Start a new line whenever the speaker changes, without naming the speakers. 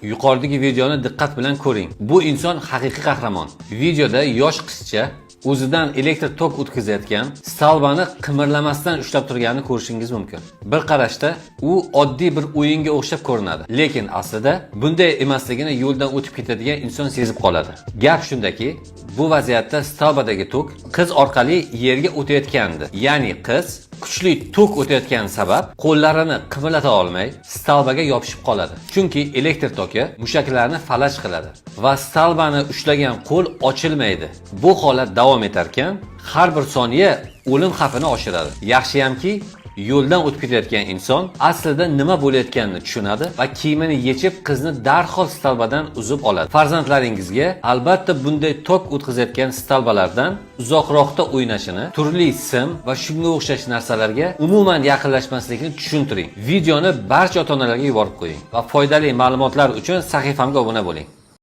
Yuqoridagi videoni diqqat bilan ko'ring. Bu inson haqiqiy qahramon. Videoda yosh qizcha o'zidan elektr tok o'tkazayotgan stalbani qimirlamasdan ushlab turganini ko'rishingiz mumkin. Bir qarashda u oddiy bir o'yinga o'xshab ko'rinadi, lekin aslida bunday emasligini yo'ldan o'tib ketadigan inson sezib qoladi. Gap shundaki, bu vaziyatda stalbadagi tok qiz orqali yerga o'tayotgandi. Ya'ni qiz kuchli tok o'tayotgani sabab qo'llarini qimirlata olmay stalbaga yopishib qoladi. Chunki elektr toki mushaklarni falaj qiladi va stalbani ushlagan qo'l ochilmaydi. Bu holat davom etarkan, har bir soniya o'lim xavfini oshiradi. Yaxshiyamki, yo'ldan o'tib ketayotgan inson aslida nima bo'layotganini tushunadi va kiyimini yechib qizni darhol stalbadan uzib oladi. Farzandlaringizga albatta bunday tok o'tkazayotgan stalbalardan uzoqroqda o'ynashini, turli sim va shunga o'xshash narsalarga umuman yaqinlashmaslikni tushuntiring. Videoni barcha ota-onalarga yuborib qo'ying va foydali ma'lumotlar uchun sahifamga obuna bo'ling.